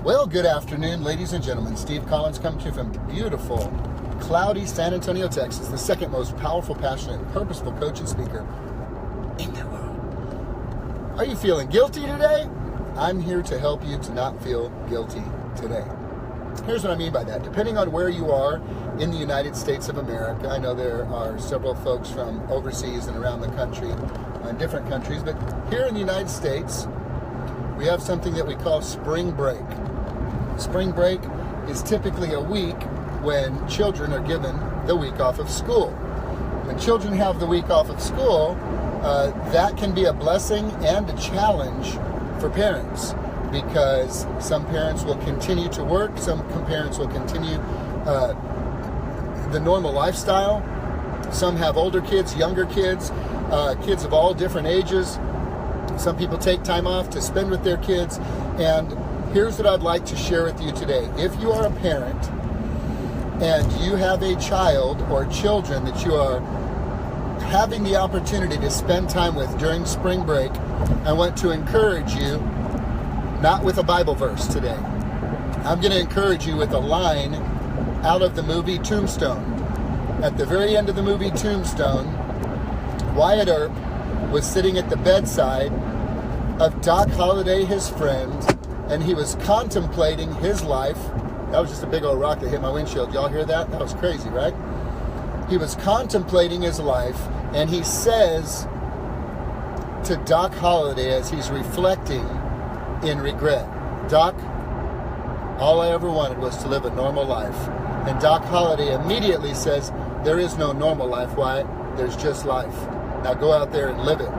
Well, good afternoon, ladies and gentlemen. Steve Collins coming to you from beautiful, cloudy San Antonio, Texas, the second most powerful, passionate, and purposeful coach and speaker in the world. Are you feeling guilty today? I'm here to help you to not feel guilty today. Here's what I mean by that. Depending on where you are in the United States of America, I know there are several folks from overseas and around the country, in different countries, but here in the United States, we have something that we call spring break. Spring break is typically a week when children are given the week off of school. When children have the week off of school, that can be a blessing and a challenge for parents, because some parents will continue to work, some parents will continue the normal lifestyle. Some have older kids, younger kids, kids of all different ages. Some people take time off to spend with their kids. And here's what I'd like to share with you today. If you are a parent and you have a child or children that you are having the opportunity to spend time with during spring break, I want to encourage you, not with a Bible verse today. I'm going to encourage you with a line out of the movie Tombstone. At the very end of the movie Tombstone, Wyatt Earp was sitting at the bedside of Doc Holliday, his friend, and he was contemplating his life. That was just a big old rock that hit my windshield. Y'all hear that? That was crazy, right? He was contemplating his life, and he says to Doc Holliday as he's reflecting in regret, "Doc, all I ever wanted was to live a normal life." And Doc Holliday immediately says, "There is no normal life, Wyatt. There's just life. Now go out there and live it."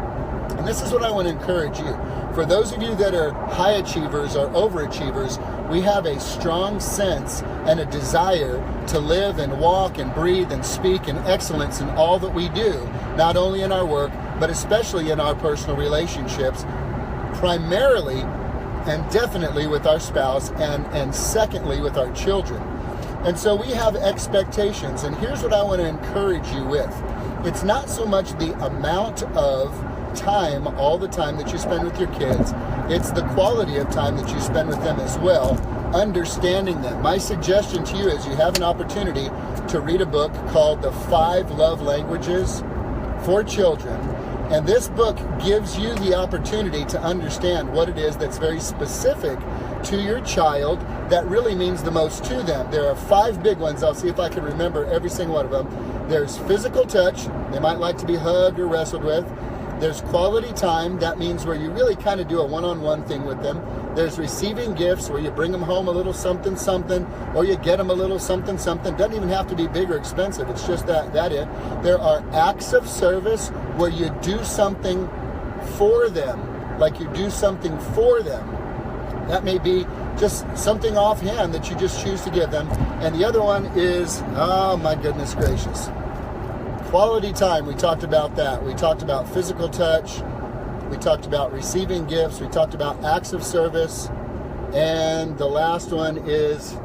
And this is what I want to encourage you. For those of you that are high achievers or overachievers, we have a strong sense and a desire to live and walk and breathe and speak in excellence in all that we do, not only in our work, but especially in our personal relationships, primarily and definitely with our spouse, and secondly with our children. And so we have expectations, and here's what I want to encourage you with. It's not so much the amount of time, all the time that you spend with your kids, it's the quality of time that you spend with them as well, understanding them. My suggestion to you is you have an opportunity to read a book called The 5 Love Languages for Children. And this book gives you the opportunity to understand what it is that's very specific to your child that really means the most to them. There are 5 big ones. I'll see if I can remember every single one of them. There's physical touch. They might like to be hugged or wrestled with. There's quality time. That means where you really kind of do a one-on-one thing with them. There's receiving gifts, where you bring them home a little something, something, or you get them a little something, something. Doesn't even have to be big or expensive. It's just that it. There are acts of service, where you do something for them, like you do something for them. That may be just something offhand that you just choose to give them. And the other one is, oh my goodness gracious, quality time. We talked about that. We talked about physical touch. We talked about receiving gifts. We talked about acts of service. And the last one is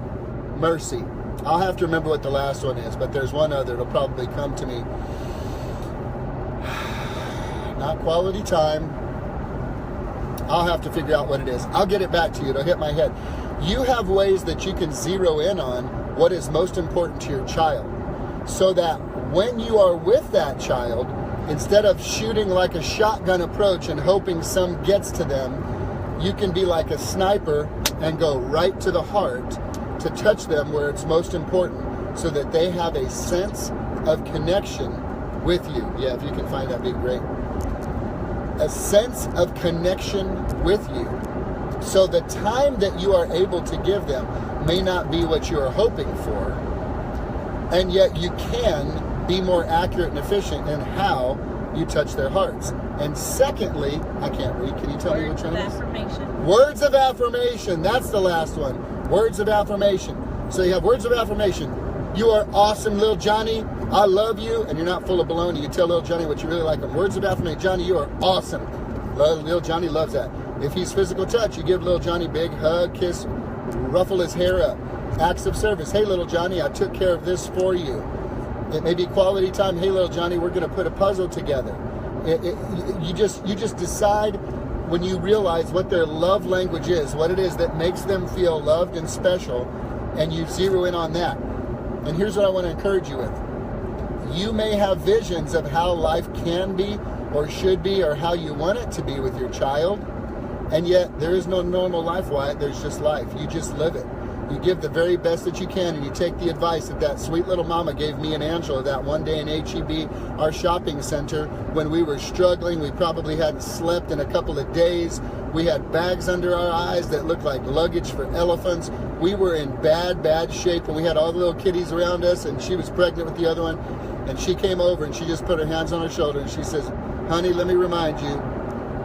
mercy. I'll have to remember what the last one is, but there's one other. It'll probably come to me. Not quality time. I'll have to figure out what it is. I'll get it back to you. It'll hit my head. You have ways that you can zero in on what is most important to your child, so that when you are with that child, instead of shooting like a shotgun approach and hoping some gets to them, you can be like a sniper and go right to the heart to touch them where it's most important, so that they have a sense of connection with you. Yeah, if you can find that, be great. A sense of connection with you. So the time that you are able to give them may not be what you are hoping for, and yet you can be more accurate and efficient in how you touch their hearts. And secondly, I can't read. Can you tell me which one it is? Words of affirmation. Words of affirmation. That's the last one. Words of affirmation. So you have words of affirmation. You are awesome, little Johnny. I love you. And you're not full of baloney. You tell little Johnny what you really like him. Words of affirmation. Johnny, you are awesome. Little Johnny loves that. If he's physical touch, you give little Johnny a big hug, kiss, ruffle his hair up. Acts of service. Hey, little Johnny, I took care of this for you. It may be quality time. Hey, little Johnny, we're going to put a puzzle together. You just decide when you realize what their love language is, what it is that makes them feel loved and special, and you zero in on that. And here's what I want to encourage you with. You may have visions of how life can be or should be or how you want it to be with your child, and yet there is no normal life, Wyatt. There's just life. You just live it. You give the very best that you can, and you take the advice that sweet little mama gave me and Angela that one day in HEB, our shopping center, when we were struggling. We probably hadn't slept in a couple of days. We had bags under our eyes that looked like luggage for elephants. We were in bad shape, and we had all the little kitties around us, and she was pregnant with the other one. And she came over, and she just put her hands on her shoulder, and she says, honey, let me remind you,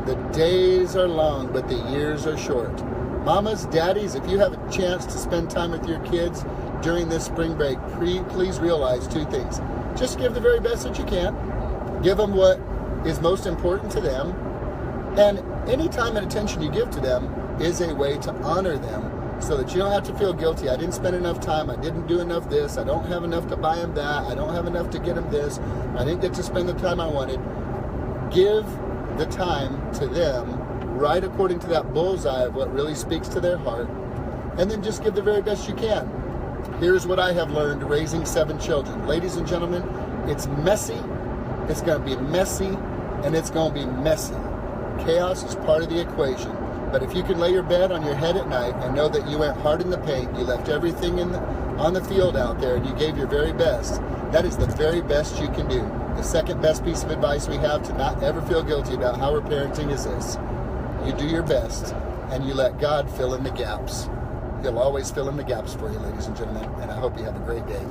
the days are long, but the years are short. Mamas, daddies, if you have a chance to spend time with your kids during this spring break, please realize two things. Just give the very best that you can. Give them what is most important to them. And any time and attention you give to them is a way to honor them so that you don't have to feel guilty. I didn't spend enough time. I didn't do enough this. I don't have enough to buy them that. I don't have enough to get them this. I didn't get to spend the time I wanted. Give the time to them right according to that bullseye of what really speaks to their heart, and then just give the very best you can. Here's what I have learned raising 7 children. Ladies and gentlemen, it's messy, it's going to be messy, and it's going to be messy. Chaos is part of the equation, but if you can lay your bed on your head at night and know that you went hard in the paint, you left everything on the field out there, and you gave your very best, that is the very best you can do. The second best piece of advice we have to not ever feel guilty about how we're parenting is this. You do your best, and you let God fill in the gaps. He'll always fill in the gaps for you, ladies and gentlemen, and I hope you have a great day.